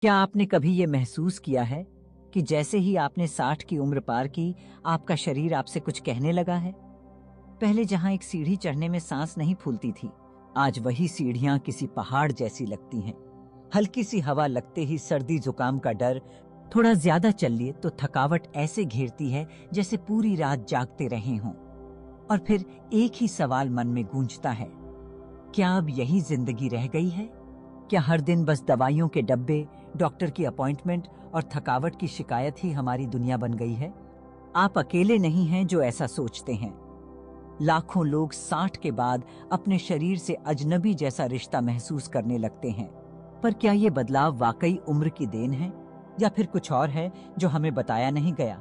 क्या आपने कभी ये महसूस किया है कि जैसे ही आपने 60 की उम्र पार की, आपका शरीर आपसे कुछ कहने लगा है? पहले जहां एक सीढ़ी चढ़ने में सांस नहीं फूलती थी, आज वही सीढ़ियां किसी पहाड़ जैसी लगती हैं। हल्की सी हवा लगते ही सर्दी जुकाम का डर, थोड़ा ज्यादा चल लिए तो थकावट ऐसे घेरती है जैसे पूरी रात जागते रहे हों। और फिर एक ही सवाल मन में गूंजता है, क्या अब यही जिंदगी रह गई है? क्या हर दिन बस दवाइयों के डब्बे, डॉक्टर की अपॉइंटमेंट और थकावट की शिकायत ही हमारी दुनिया बन गई है? आप अकेले नहीं हैं जो ऐसा सोचते हैं। लाखों लोग 60 के बाद अपने शरीर से अजनबी जैसा रिश्ता महसूस करने लगते हैं। पर क्या ये बदलाव वाकई उम्र की देन है या फिर कुछ और है जो हमें बताया नहीं गया?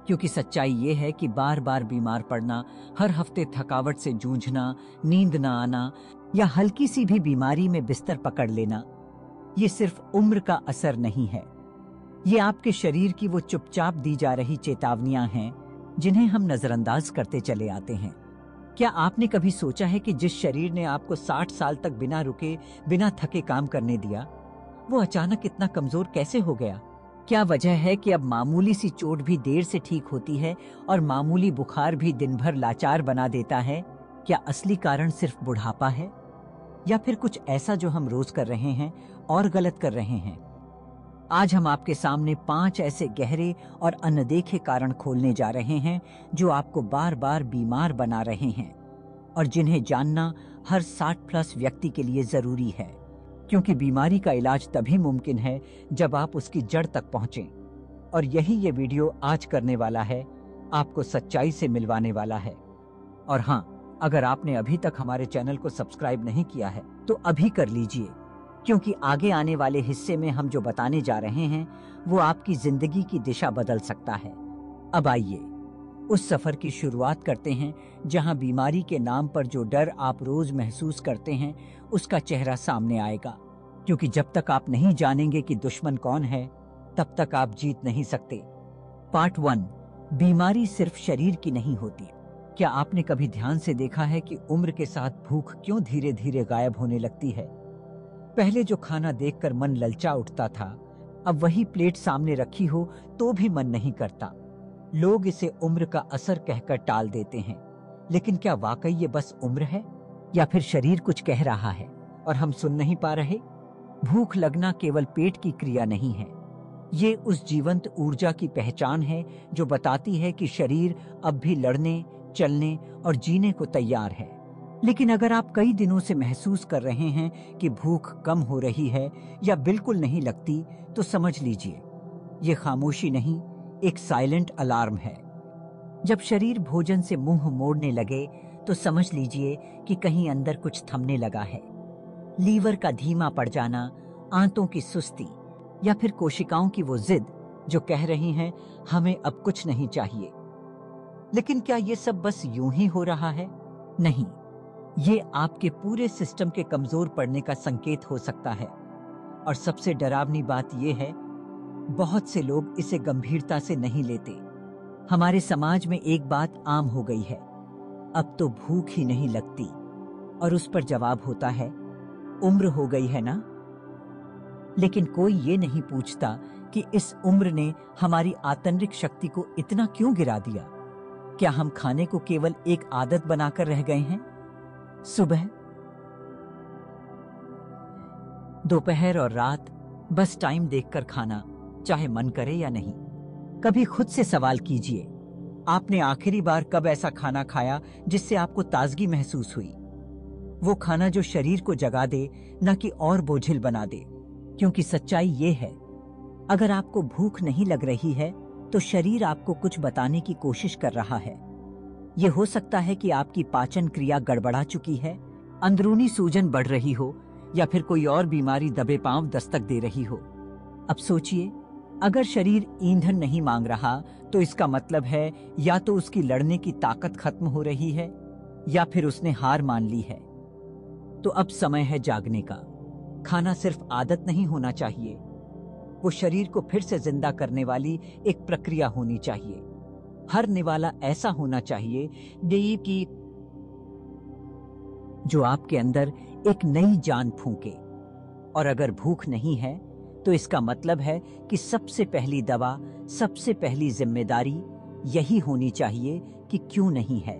क्योंकि सच्चाई ये है कि बार बार बीमार पड़ना, हर हफ्ते थकावट से जूझना, नींद न आना या हल्की सी भी बीमारी में बिस्तर पकड़ लेना, ये सिर्फ उम्र का असर नहीं है। ये आपके शरीर की वो चुपचाप दी जा रही चेतावनियां हैं जिन्हें हम नजरअंदाज करते चले आते हैं। क्या आपने कभी सोचा है कि जिस शरीर ने आपको 60 साल तक बिना रुके, बिना थके काम करने दिया, वो अचानक इतना कमजोर कैसे हो गया? क्या वजह है कि अब मामूली सी चोट भी देर से ठीक होती है और मामूली बुखार भी दिन भर लाचार बना देता है? क्या असली कारण सिर्फ बुढ़ापा है या फिर कुछ ऐसा जो हम रोज कर रहे हैं और गलत कर रहे हैं? आज हम आपके सामने 5 ऐसे गहरे और अनदेखे कारण खोलने जा रहे हैं जो आपको बार बार बीमार बना रहे हैं और जिन्हें जानना हर 60 प्लस व्यक्ति के लिए जरूरी है। क्योंकि बीमारी का इलाज तभी मुमकिन है जब आप उसकी जड़ तक पहुंचें। और यही ये वीडियो आज करने वाला है, आपको सच्चाई से मिलवाने वाला है। और हाँ, अगर आपने अभी तक हमारे चैनल को सब्सक्राइब नहीं किया है तो अभी कर लीजिए, क्योंकि आगे आने वाले हिस्से में हम जो बताने जा रहे हैं वो आपकी जिंदगी की दिशा बदल सकता है। अब आइए उस सफर की शुरुआत करते हैं जहां बीमारी के नाम पर जो डर आप रोज महसूस करते हैं उसका चेहरा सामने आएगा। क्योंकि जब तक आप नहीं जानेंगे कि दुश्मन कौन है, तब तक आप जीत नहीं सकते। पार्ट 1, बीमारी सिर्फ शरीर की नहीं होती। क्या आपने कभी ध्यान से देखा है कि उम्र के साथ भूख क्यों धीरे धीरे गायब होने लगती है? पहले जो खाना देखकर मन ललचा उठता था, अब वही प्लेट सामने रखी हो तो भी मन नहीं करता। लोग इसे उम्र का असर कहकर टाल देते हैं, लेकिन क्या वाकई ये बस उम्र है या फिर शरीर कुछ कह रहा है और हम सुन नहीं पा रहे? भूख लगना केवल पेट की क्रिया नहीं है, ये उस जीवंत ऊर्जा की पहचान है जो बताती है कि शरीर अब भी लड़ने, चलने और जीने को तैयार है। लेकिन अगर आप कई दिनों से महसूस कर रहे हैं कि भूख कम हो रही है या बिल्कुल नहीं लगती, तो समझ लीजिए ये खामोशी नहीं, एक साइलेंट अलार्म है। जब शरीर भोजन से मुंह मोड़ने लगे तो समझ लीजिए कि कहीं अंदर कुछ थमने लगा है। लीवर का धीमा पड़ जाना, आंतों की सुस्ती या फिर कोशिकाओं की वो जिद जो कह रही हैं हमें अब कुछ नहीं चाहिए। लेकिन क्या ये सब बस यूं ही हो रहा है? नहीं, ये आपके पूरे सिस्टम के कमजोर पड़ने का संकेत हो सकता है। और सबसे डरावनी बात यह है, बहुत से लोग इसे गंभीरता से नहीं लेते। हमारे समाज में एक बात आम हो गई है, अब तो भूख ही नहीं लगती, और उस पर जवाब होता है, उम्र हो गई है ना। लेकिन कोई ये नहीं पूछता कि इस उम्र ने हमारी आंतरिक शक्ति को इतना क्यों गिरा दिया। क्या हम खाने को केवल एक आदत बनाकर रह गए हैं? सुबह, दोपहर और रात बस टाइम देखकर खाना, चाहे मन करे या नहीं। कभी खुद से सवाल कीजिए, आपने आखिरी बार कब ऐसा खाना खाया जिससे आपको ताजगी महसूस हुई? वो खाना जो शरीर को जगा दे, न कि और बोझिल बना दे। क्योंकि सच्चाई ये है, अगर आपको भूख नहीं लग रही है तो शरीर आपको कुछ बताने की कोशिश कर रहा है। ये हो सकता है कि आपकी पाचन क्रिया गड़बड़ा चुकी है, अंदरूनी सूजन बढ़ रही हो या फिर कोई और बीमारी दबे पांव दस्तक दे रही हो। अब सोचिए, अगर शरीर ईंधन नहीं मांग रहा तो इसका मतलब है या तो उसकी लड़ने की ताकत खत्म हो रही है या फिर उसने हार मान ली है। तो अब समय है जागने का। खाना सिर्फ आदत नहीं होना चाहिए, वो शरीर को फिर से जिंदा करने वाली एक प्रक्रिया होनी चाहिए। हर निवाला ऐसा होना चाहिए कि जो आपके अंदर एक नई जान फूंके। और अगर भूख नहीं है तो इसका मतलब है कि सबसे पहली दवा, सबसे पहली जिम्मेदारी यही होनी चाहिए कि क्यों नहीं है।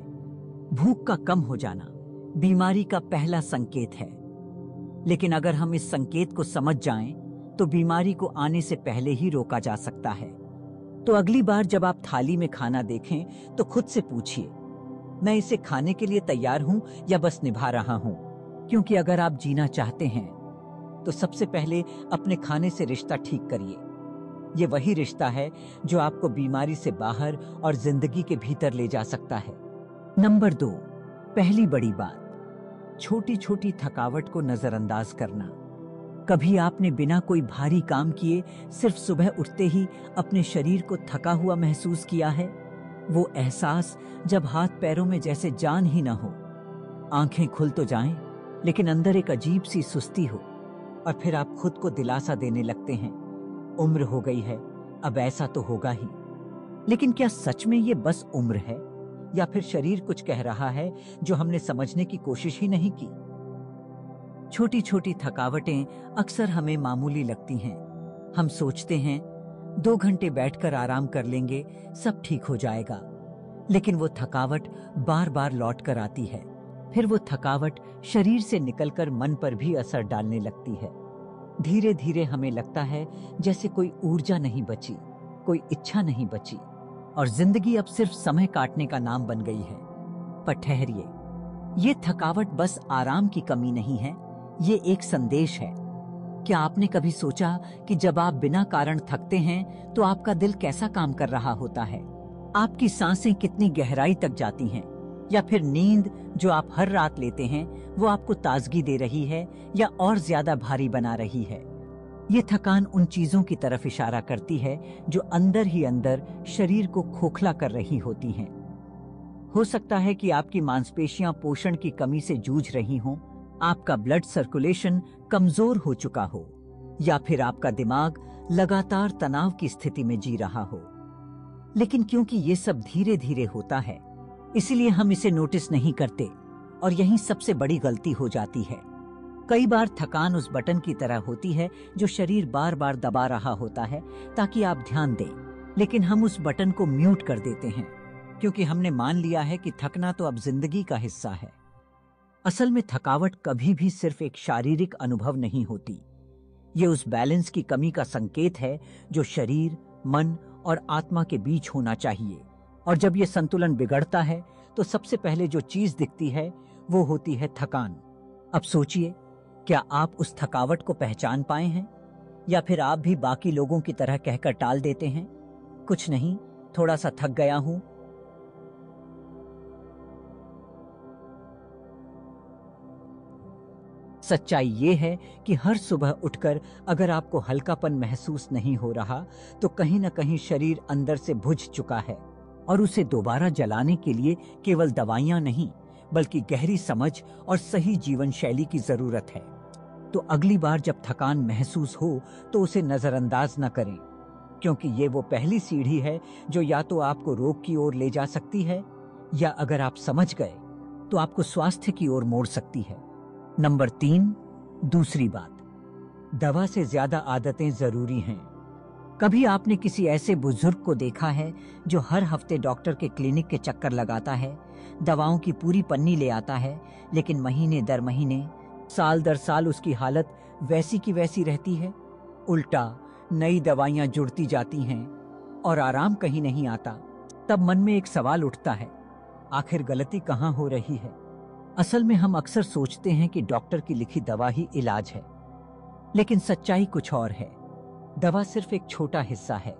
भूख का कम हो जाना बीमारी का पहला संकेत है, लेकिन अगर हम इस संकेत को समझ जाएं, तो बीमारी को आने से पहले ही रोका जा सकता है। तो अगली बार जब आप थाली में खाना देखें तो खुद से पूछिए, मैं इसे खाने के लिए तैयार हूं या बस निभा रहा हूं? क्योंकि अगर आप जीना चाहते हैं तो सबसे पहले अपने खाने से रिश्ता ठीक करिए। ये वही रिश्ता है जो आपको बीमारी से बाहर और जिंदगी के भीतर ले जा सकता है। नंबर 2, पहली बड़ी बात, छोटी छोटी थकावट को नजरअंदाज करना। कभी आपने बिना कोई भारी काम किए सिर्फ सुबह उठते ही अपने शरीर को थका हुआ महसूस किया है? वो एहसास जब हाथ पैरों में जैसे जान ही ना हो, आंखें खुल तो जाएं, लेकिन अंदर एक अजीब सी सुस्ती हो, और फिर आप खुद को दिलासा देने लगते हैं, उम्र हो गई है, अब ऐसा तो होगा ही। लेकिन क्या सच में ये बस उम्र है, या फिर शरीर कुछ कह रहा है जो हमने समझने की कोशिश ही नहीं की? छोटी छोटी थकावटें अक्सर हमें मामूली लगती हैं। हम सोचते हैं 2 घंटे बैठकर आराम कर लेंगे, सब ठीक हो जाएगा। लेकिन वो थकावट बार बार लौट कर आती है। फिर वो थकावट शरीर से निकलकर मन पर भी असर डालने लगती है। धीरे धीरे हमें लगता है जैसे कोई ऊर्जा नहीं बची, कोई इच्छा नहीं बची, और जिंदगी अब सिर्फ समय काटने का नाम बन गई है। पर ठहरिए, ये थकावट बस आराम की कमी नहीं है, ये एक संदेश है। क्या आपने कभी सोचा कि जब आप बिना कारण थकते हैं तो आपका दिल कैसा काम कर रहा होता है? आपकी सांसें कितनी गहराई तक जाती हैं? या फिर नींद जो आप हर रात लेते हैं वो आपको ताजगी दे रही है या और ज्यादा भारी बना रही है? ये थकान उन चीजों की तरफ इशारा करती है जो अंदर ही अंदर शरीर को खोखला कर रही होती हैं। हो सकता है कि आपकी मांसपेशियां पोषण की कमी से जूझ रही हों, आपका ब्लड सर्कुलेशन कमजोर हो चुका हो, या फिर आपका दिमाग लगातार तनाव की स्थिति में जी रहा हो। लेकिन क्योंकि ये सब धीरे धीरे होता है, इसलिए हम इसे नोटिस नहीं करते, और यही सबसे बड़ी गलती हो जाती है। कई बार थकान उस बटन की तरह होती है जो शरीर बार बार दबा रहा होता है ताकि आप ध्यान दें, लेकिन हम उस बटन को म्यूट कर देते हैं क्योंकि हमने मान लिया है कि थकना तो अब जिंदगी का हिस्सा है। असल में थकावट कभी भी सिर्फ एक शारीरिक अनुभव नहीं होती, ये उस बैलेंस की कमी का संकेत है जो शरीर, मन और आत्मा के बीच होना चाहिए। और जब ये संतुलन बिगड़ता है तो सबसे पहले जो चीज दिखती है वो होती है थकान। अब सोचिए, क्या आप उस थकावट को पहचान पाए हैं, या फिर आप भी बाकी लोगों की तरह कहकर टाल देते हैं, कुछ नहीं, थोड़ा सा थक गया हूं? सच्चाई ये है कि हर सुबह उठकर अगर आपको हल्कापन महसूस नहीं हो रहा तो कहीं ना कहीं शरीर अंदर से बुझ चुका है, और उसे दोबारा जलाने के लिए केवल दवाइयां नहीं बल्कि गहरी समझ और सही जीवन शैली की जरूरत है। तो अगली बार जब थकान महसूस हो तो उसे नजरअंदाज न करें, क्योंकि ये वो पहली सीढ़ी है जो या तो आपको रोग की ओर ले जा सकती है, या अगर आप समझ गए तो आपको स्वास्थ्य की ओर मोड़ सकती है। नंबर 3, दूसरी बात, दवा से ज्यादा आदतें जरूरी हैं। कभी आपने किसी ऐसे बुजुर्ग को देखा है जो हर हफ्ते डॉक्टर के क्लिनिक के चक्कर लगाता है, दवाओं की पूरी पन्नी ले आता है, लेकिन महीने दर महीने, साल दर साल उसकी हालत वैसी की वैसी रहती है? उल्टा नई दवाइयां जुड़ती जाती हैं और आराम कहीं नहीं आता। तब मन में एक सवाल उठता है, आखिर गलती कहाँ हो रही है? असल में हम अक्सर सोचते हैं कि डॉक्टर की लिखी दवा ही इलाज है, लेकिन सच्चाई कुछ और है। दवा सिर्फ एक छोटा हिस्सा है,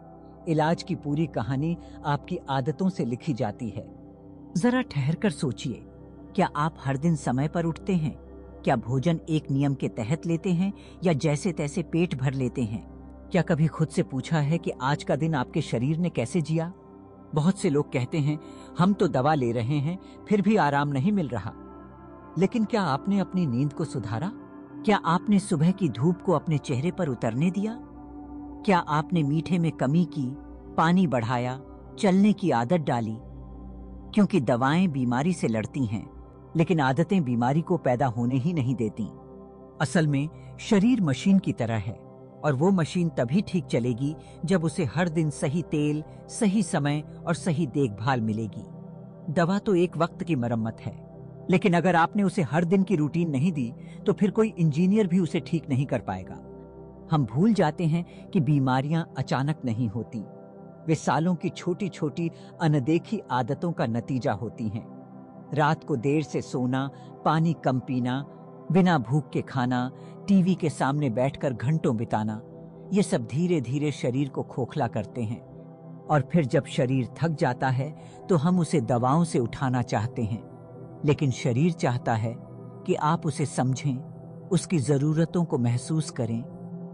इलाज की पूरी कहानी आपकी आदतों से लिखी जाती है। जरा ठहरकर सोचिए, क्या आप हर दिन समय पर उठते हैं? क्या भोजन एक नियम के तहत लेते हैं या जैसे तैसे पेट भर लेते हैं? क्या कभी खुद से पूछा है कि आज का दिन आपके शरीर ने कैसे जिया? बहुत से लोग कहते हैं हम तो दवा ले रहे हैं फिर भी आराम नहीं मिल रहा, लेकिन क्या आपने अपनी नींद को सुधारा? क्या आपने सुबह की धूप को अपने चेहरे पर उतरने दिया? क्या आपने मीठे में कमी की, पानी बढ़ाया, चलने की आदत डाली? क्योंकि दवाएं बीमारी से लड़ती हैं, लेकिन आदतें बीमारी को पैदा होने ही नहीं देती। असल में शरीर मशीन की तरह है, और वो मशीन तभी ठीक चलेगी जब उसे हर दिन सही तेल, सही समय और सही देखभाल मिलेगी। दवा तो एक वक्त की मरम्मत है, लेकिन अगर आपने उसे हर दिन की रूटीन नहीं दी तो फिर कोई इंजीनियर भी उसे ठीक नहीं कर पाएगा। हम भूल जाते हैं कि बीमारियां अचानक नहीं होती, वे सालों की छोटी छोटी अनदेखी आदतों का नतीजा होती हैं। रात को देर से सोना, पानी कम पीना, बिना भूख के खाना, टीवी के सामने बैठकर घंटों बिताना, ये सब धीरे धीरे शरीर को खोखला करते हैं। और फिर जब शरीर थक जाता है तो हम उसे दवाओं से उठाना चाहते हैं, लेकिन शरीर चाहता है कि आप उसे समझें, उसकी जरूरतों को महसूस करें,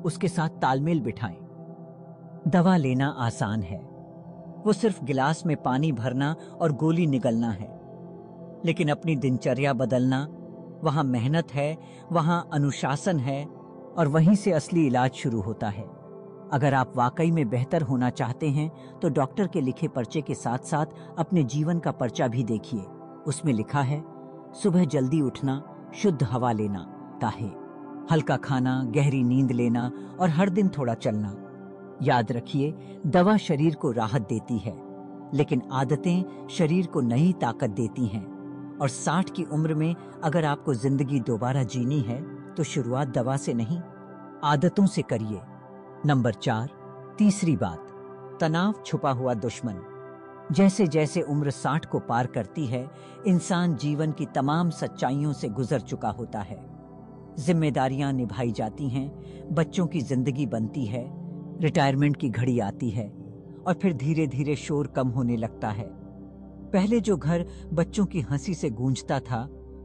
उसके साथ तालमेल बिठाएं। दवा लेना आसान है, वो सिर्फ गिलास में पानी भरना और गोली निगलना है। लेकिन अपनी दिनचर्या बदलना, वहां मेहनत है, वहां अनुशासन है, और वहीं से असली इलाज शुरू होता है। अगर आप वाकई में बेहतर होना चाहते हैं तो डॉक्टर के लिखे पर्चे के साथ साथ अपने जीवन का पर्चा भी देखिए। उसमें लिखा है, सुबह जल्दी उठना, शुद्ध हवा लेना, ताहे हल्का खाना, गहरी नींद लेना और हर दिन थोड़ा चलना। याद रखिए, दवा शरीर को राहत देती है, लेकिन आदतें शरीर को नई ताकत देती हैं। और 60 की उम्र में अगर आपको जिंदगी दोबारा जीनी है तो शुरुआत दवा से नहीं, आदतों से करिए। नंबर 4, तीसरी बात, तनाव छुपा हुआ दुश्मन। जैसे जैसे उम्र 60 को पार करती है, इंसान जीवन की तमाम सच्चाइयों से गुजर चुका होता है। जिम्मेदारियां निभाई जाती हैं, बच्चों की जिंदगी बनती है, रिटायरमेंट की घड़ी आती है, और फिर धीरे धीरे शोर कम होने लगता है। पहले जो घर बच्चों की हंसी से गूंजता था,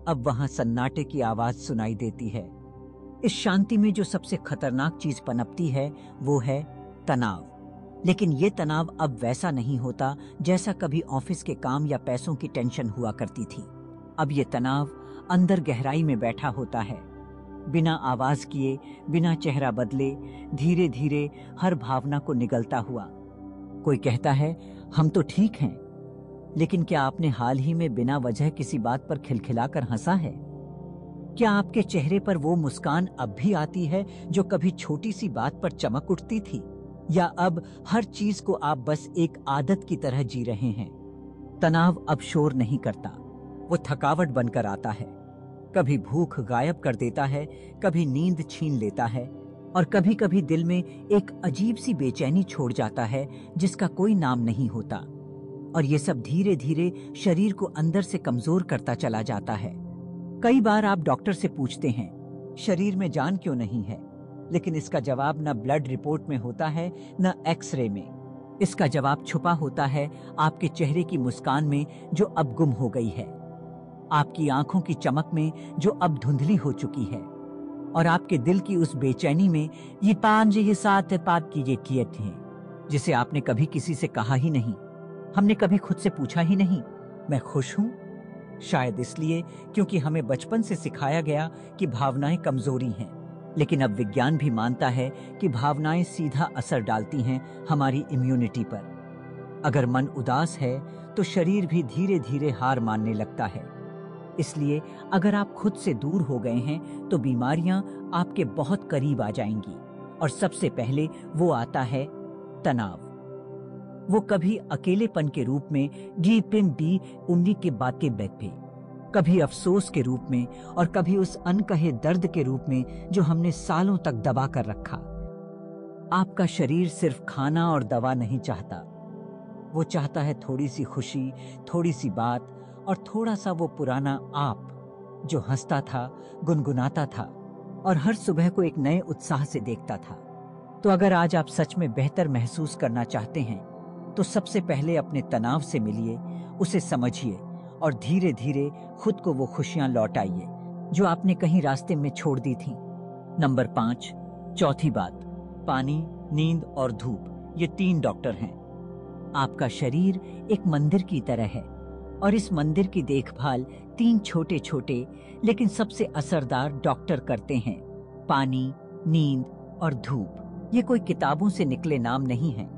अब वहां सन्नाटे की आवाज सुनाई देती है। इस शांति में जो सबसे खतरनाक चीज पनपती है वो है तनाव। लेकिन ये तनाव अब वैसा नहीं होता जैसा कभी ऑफिस के काम या पैसों की टेंशन हुआ करती थी। अब ये तनाव अंदर गहराई में बैठा होता है, बिना आवाज किए, बिना चेहरा बदले, धीरे धीरे हर भावना को निगलता हुआ। कोई कहता है हम तो ठीक हैं, लेकिन क्या आपने हाल ही में बिना वजह किसी बात पर खिलखिलाकर हंसा है? क्या आपके चेहरे पर वो मुस्कान अब भी आती है जो कभी छोटी सी बात पर चमक उठती थी? या अब हर चीज को आप बस एक आदत की तरह जी रहे हैं? तनाव अब शोर नहीं करता, वो थकावट बनकर आता है। कभी भूख गायब कर देता है, कभी नींद छीन लेता है, और कभी कभी दिल में एक अजीब सी बेचैनी छोड़ जाता है जिसका कोई नाम नहीं होता। और ये सब धीरे धीरे शरीर को अंदर से कमजोर करता चला जाता है। कई बार आप डॉक्टर से पूछते हैं, शरीर में जान क्यों नहीं है? लेकिन इसका जवाब न ब्लड रिपोर्ट में होता है, न एक्सरे में। इसका जवाब छुपा होता है आपके चेहरे की मुस्कान में जो अब गुम हो गई है, आपकी आंखों की चमक में जो अब धुंधली हो चुकी है, और आपके दिल की उस बेचैनी में ये 5 ये 7 पाप की ये कियत है, जिसे आपने कभी किसी से कहा ही नहीं। हमने कभी खुद से पूछा ही नहीं, मैं खुश हूं? शायद इसलिए क्योंकि हमें बचपन से सिखाया गया कि भावनाएं कमजोरी हैं। लेकिन अब विज्ञान भी मानता है कि भावनाएं सीधा असर डालती हैं हमारी इम्यूनिटी पर। अगर मन उदास है तो शरीर भी धीरे धीरे हार मानने लगता है। इसलिए अगर आप खुद से दूर हो गए हैं तो बीमारियां आपके बहुत करीब आ जाएंगी। और सबसे पहले वो आता है तनाव। वो कभी अकेलेपन के रूप में उम्मीद के बाद के बैग पे, कभी अफसोस के रूप में, और कभी उस अनकहे दर्द के रूप में जो हमने सालों तक दबा कर रखा। आपका शरीर सिर्फ खाना और दवा नहीं चाहता, वो चाहता है थोड़ी सी खुशी, थोड़ी सी बात, और थोड़ा सा वो पुराना आप जो हंसता था, गुनगुनाता था और हर सुबह को एक नए उत्साह से देखता था। तो अगर आज आप सच में बेहतर महसूस करना चाहते हैं तो सबसे पहले अपने तनाव से मिलिए, उसे समझिए और धीरे धीरे खुद को वो खुशियां लौटाइए जो आपने कहीं रास्ते में छोड़ दी थी। नंबर 5, चौथी बात, पानी, नींद और धूप, ये 3 डॉक्टर हैं। आपका शरीर एक मंदिर की तरह है और इस मंदिर की देखभाल 3 छोटे छोटे लेकिन सबसे असरदार डॉक्टर करते हैं। पानी, नींद और धूप, ये कोई किताबों से निकले नाम नहीं हैं।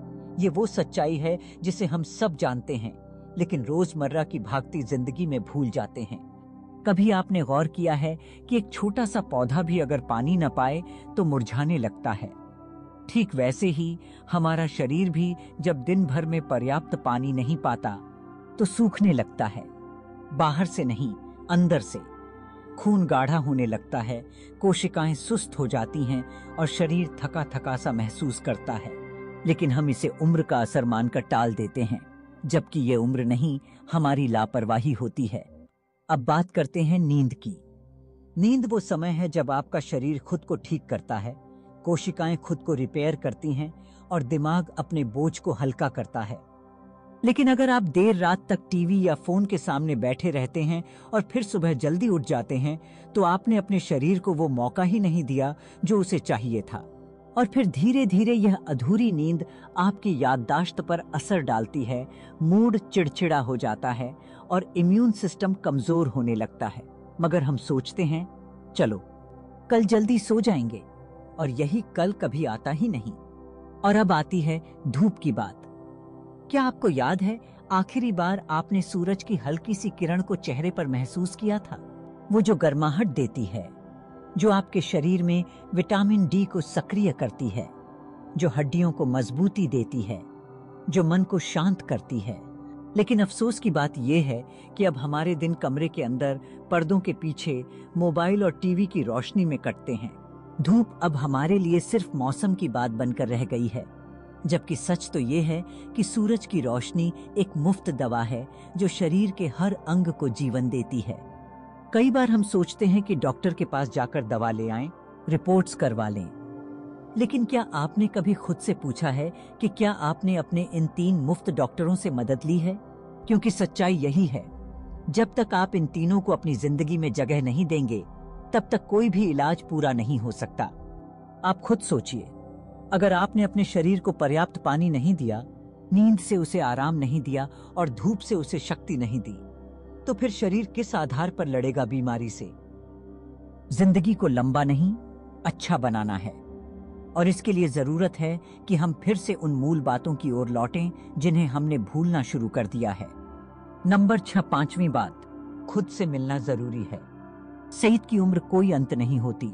ये वो सच्चाई है जिसे हम सब जानते हैं लेकिन रोजमर्रा की भागती जिंदगी में भूल जाते हैं। कभी आपने गौर किया है कि एक छोटा सा पौधा भी अगर पानी न पाए तो मुरझाने लगता है? ठीक वैसे ही हमारा शरीर भी जब दिन भर में पर्याप्त पानी नहीं पाता तो सूखने लगता है, बाहर से नहीं, अंदर से। खून गाढ़ा होने लगता है, कोशिकाएं सुस्त हो जाती हैं और शरीर थका थका सा महसूस करता है। लेकिन हम इसे उम्र का असर मानकर टाल देते हैं, जबकि ये उम्र नहीं, हमारी लापरवाही होती है। अब बात करते हैं नींद की। नींद वो समय है जब आपका शरीर खुद को ठीक करता है, कोशिकाएं खुद को रिपेयर करती हैं और दिमाग अपने बोझ को हल्का करता है। लेकिन अगर आप देर रात तक टीवी या फोन के सामने बैठे रहते हैं और फिर सुबह जल्दी उठ जाते हैं, तो आपने अपने शरीर को वो मौका ही नहीं दिया जो उसे चाहिए था। और फिर धीरे धीरे यह अधूरी नींद आपकी याददाश्त पर असर डालती है, मूड चिड़चिड़ा हो जाता है और इम्यून सिस्टम कमजोर होने लगता है। मगर हम सोचते हैं, चलो कल जल्दी सो जाएंगे, और यही कल कभी आता ही नहीं। और अब आती है धूप की बात। क्या आपको याद है आखिरी बार आपने सूरज की हल्की सी किरण को चेहरे पर महसूस किया था? वो जो गर्माहट देती है, जो आपके शरीर में विटामिन डी को सक्रिय करती है, जो हड्डियों को मजबूती देती है, जो मन को शांत करती है। लेकिन अफसोस की बात यह है कि अब हमारे दिन कमरे के अंदर पर्दों के पीछे मोबाइल और टीवी की रोशनी में कटते हैं। धूप अब हमारे लिए सिर्फ मौसम की बात बनकर रह गई है, जबकि सच तो ये है कि सूरज की रोशनी एक मुफ्त दवा है जो शरीर के हर अंग को जीवन देती है। कई बार हम सोचते हैं कि डॉक्टर के पास जाकर दवा ले आएं, रिपोर्ट्स करवा लें। लेकिन क्या आपने कभी खुद से पूछा है कि क्या आपने अपने इन 3 मुफ्त डॉक्टरों से मदद ली है? क्योंकि सच्चाई यही है, जब तक आप इन तीनों को अपनी जिंदगी में जगह नहीं देंगे, तब तक कोई भी इलाज पूरा नहीं हो सकता। आप खुद सोचिए, अगर आपने अपने शरीर को पर्याप्त पानी नहीं दिया, नींद से उसे आराम नहीं दिया और धूप से उसे शक्ति नहीं दी, तो फिर शरीर किस आधार पर लड़ेगा बीमारी से? जिंदगी को लंबा नहीं, अच्छा बनाना है, और इसके लिए जरूरत है कि हम फिर से उन मूल बातों की ओर लौटें जिन्हें हमने भूलना शुरू कर दिया है। नंबर 6, 5वीं बात, खुद से मिलना जरूरी है। सेहत की उम्र कोई अंत नहीं होती,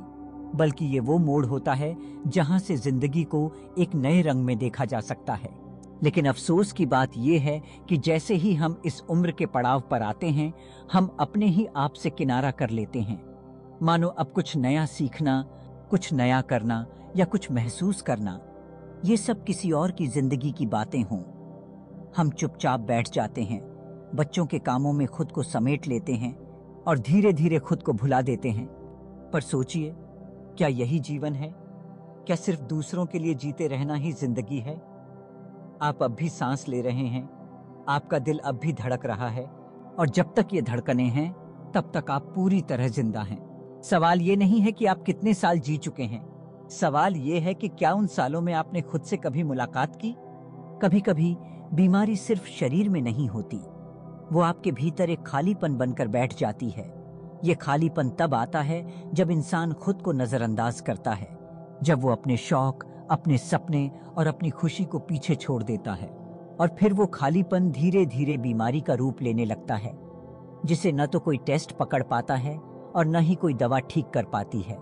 बल्कि ये वो मोड़ होता है जहां से जिंदगी को एक नए रंग में देखा जा सकता है। लेकिन अफसोस की बात यह है कि जैसे ही हम इस उम्र के पड़ाव पर आते हैं, हम अपने ही आप से किनारा कर लेते हैं। मानो अब कुछ नया सीखना, कुछ नया करना या कुछ महसूस करना, ये सब किसी और की जिंदगी की बातें हों। हम चुपचाप बैठ जाते हैं, बच्चों के कामों में खुद को समेट लेते हैं और धीरे धीरे खुद को भुला देते हैं। पर सोचिए, क्या यही जीवन है? क्या सिर्फ दूसरों के लिए जीते रहना ही जिंदगी है? आप अब भी सांस ले रहे हैं, आपका दिल अब भी धड़क रहा है, और जब तक ये धड़कनें हैं, तब तक आप पूरी तरह जिंदा हैं। सवाल ये नहीं है कि आप कितने साल जी चुके हैं, सवाल ये है कि क्या उन सालों में आपने खुद से कभी मुलाकात की? कभी कभी बीमारी सिर्फ शरीर में नहीं होती, वो आपके भीतर एक खालीपन बनकर बैठ जाती है। ये खालीपन तब आता है जब इंसान खुद को नजरअंदाज करता है, जब वो अपने शौक, अपने सपने और अपनी खुशी को पीछे छोड़ देता है। और फिर वो खालीपन धीरे धीरे बीमारी का रूप लेने लगता है, जिसे न तो कोई टेस्ट पकड़ पाता है और न ही कोई दवा ठीक कर पाती है।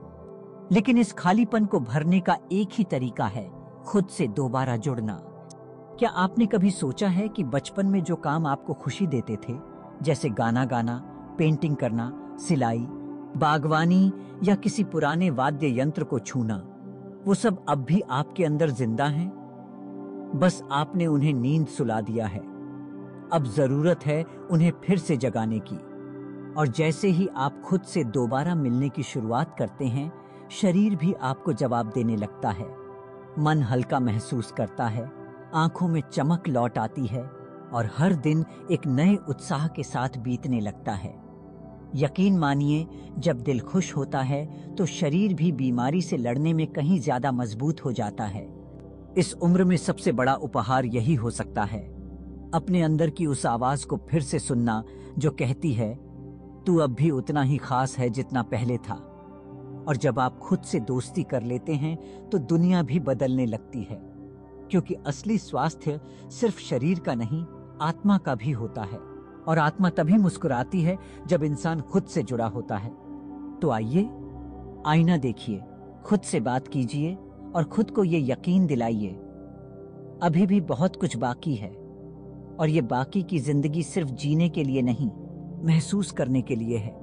लेकिन इस खालीपन को भरने का एक ही तरीका है, खुद से दोबारा जुड़ना। क्या आपने कभी सोचा है कि बचपन में जो काम आपको खुशी देते थे, जैसे गाना गाना, पेंटिंग करना, सिलाई, बागवानी या किसी पुराने वाद्य यंत्र को छूना, वो सब अब भी आपके अंदर जिंदा हैं? बस आपने उन्हें नींद सुला दिया है। अब जरूरत है उन्हें फिर से जगाने की। और जैसे ही आप खुद से दोबारा मिलने की शुरुआत करते हैं, शरीर भी आपको जवाब देने लगता है। मन हल्का महसूस करता है, आंखों में चमक लौट आती है और हर दिन एक नए उत्साह के साथ बीतने लगता है। यकीन मानिए, जब दिल खुश होता है तो शरीर भी बीमारी से लड़ने में कहीं ज्यादा मजबूत हो जाता है। इस उम्र में सबसे बड़ा उपहार यही हो सकता है, अपने अंदर की उस आवाज को फिर से सुनना जो कहती है, तू अब भी उतना ही खास है जितना पहले था। और जब आप खुद से दोस्ती कर लेते हैं तो दुनिया भी बदलने लगती है, क्योंकि असली स्वास्थ्य सिर्फ शरीर का नहीं, आत्मा का भी होता है। और आत्मा तभी मुस्कुराती है जब इंसान खुद से जुड़ा होता है। तो आइए, आईना देखिए, खुद से बात कीजिए और खुद को ये यकीन दिलाइए, अभी भी बहुत कुछ बाकी है, और ये बाकी की जिंदगी सिर्फ जीने के लिए नहीं, महसूस करने के लिए है।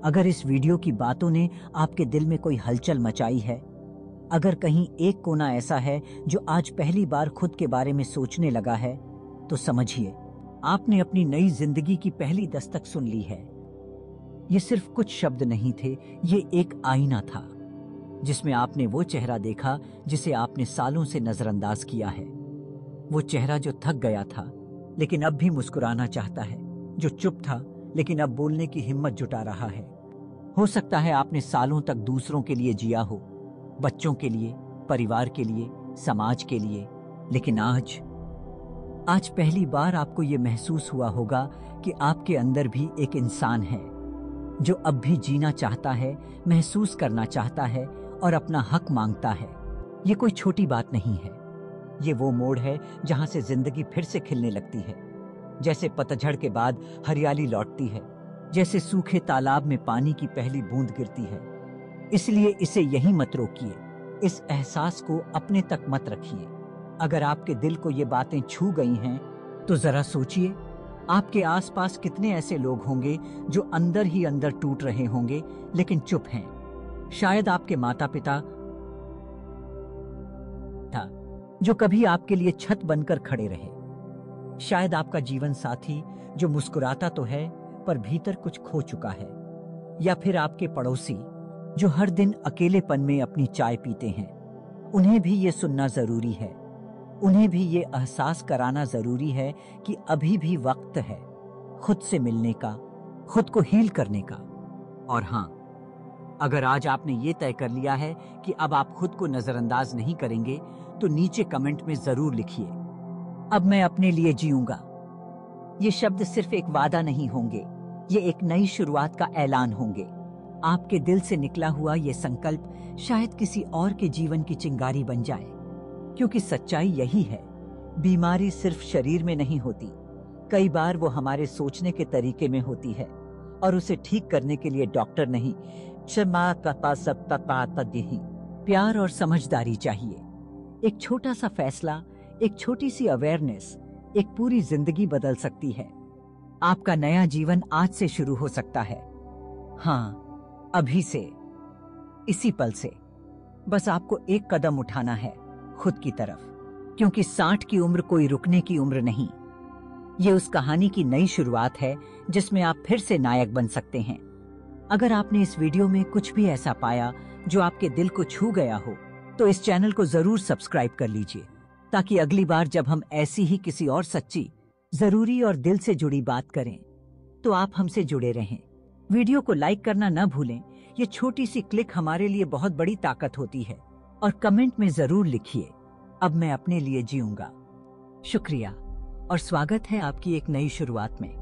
अगर इस वीडियो की बातों ने आपके दिल में कोई हलचल मचाई है, अगर कहीं एक कोना ऐसा है जो आज पहली बार खुद के बारे में सोचने लगा है, तो समझिए आपने अपनी नई जिंदगी की पहली दस्तक सुन ली है। ये सिर्फ कुछ शब्द नहीं थे, ये एक आईना था जिसमें आपने वो चेहरा देखा जिसे आपने सालों से नजरअंदाज किया है। वो चेहरा जो थक गया था लेकिन अब भी मुस्कुराना चाहता है, जो चुप था लेकिन अब बोलने की हिम्मत जुटा रहा है। हो सकता है आपने सालों तक दूसरों के लिए जिया हो, बच्चों के लिए, परिवार के लिए, समाज के लिए, लेकिन आज पहली बार आपको ये महसूस हुआ होगा कि आपके अंदर भी एक इंसान है जो अब भी जीना चाहता है, महसूस करना चाहता है और अपना हक मांगता है। ये कोई छोटी बात नहीं है, ये वो मोड़ है जहां से जिंदगी फिर से खिलने लगती है। जैसे पतझड़ के बाद हरियाली लौटती है, जैसे सूखे तालाब में पानी की पहली बूंद गिरती है। इसलिए इसे यहीं मत रोकिए, इस एहसास को अपने तक मत रखिए। अगर आपके दिल को ये बातें छू गई हैं, तो जरा सोचिए, आपके आसपास कितने ऐसे लोग होंगे जो अंदर ही अंदर टूट रहे होंगे लेकिन चुप हैं। शायद आपके माता पिता था जो कभी आपके लिए छत बनकर खड़े रहे। शायद आपका जीवन साथी जो मुस्कुराता तो है पर भीतर कुछ खो चुका है। या फिर आपके पड़ोसी जो हर दिन अकेलेपन में अपनी चाय पीते हैं। उन्हें भी ये सुनना जरूरी है, उन्हें भी ये एहसास कराना जरूरी है कि अभी भी वक्त है खुद से मिलने का, खुद को हील करने का। और हाँ, अगर आज आपने ये तय कर लिया है कि अब आप खुद को नजरअंदाज नहीं करेंगे, तो नीचे कमेंट में जरूर लिखिए, अब मैं अपने लिए जीऊंगा। ये शब्द सिर्फ एक वादा नहीं होंगे, ये एक नई शुरुआत का ऐलान होंगे। आपके दिल से निकला हुआ ये संकल्प शायद किसी और के जीवन की चिंगारी बन जाए, क्योंकि सच्चाई यही है, बीमारी सिर्फ शरीर में नहीं होती, कई बार वो हमारे सोचने के तरीके में होती है, और उसे ठीक करने के लिए डॉक्टर नहीं, क्षमा प्यार और समझदारी चाहिए। एक छोटा सा फैसला, एक छोटी सी अवेयरनेस, एक पूरी जिंदगी बदल सकती है। आपका नया जीवन आज से शुरू हो सकता है। हाँ, अभी से, इसी पल से। बस आपको एक कदम उठाना है खुद की तरफ, क्योंकि 60 की उम्र कोई रुकने की उम्र नहीं। ये उस कहानी की नई शुरुआत है जिसमें आप फिर से नायक बन सकते हैं। अगर आपने इस वीडियो में कुछ भी ऐसा पाया जो आपके दिल को छू गया हो, तो इस चैनल को जरूर सब्सक्राइब कर लीजिए, ताकि अगली बार जब हम ऐसी ही किसी और सच्ची, जरूरी और दिल से जुड़ी बात करें, तो आप हमसे जुड़े रहें। वीडियो को लाइक करना न भूलें, ये छोटी सी क्लिक हमारे लिए बहुत बड़ी ताकत होती है। और कमेंट में जरूर लिखिए, अब मैं अपने लिए जीऊंगा। शुक्रिया और स्वागत है आपकी एक नई शुरुआत में।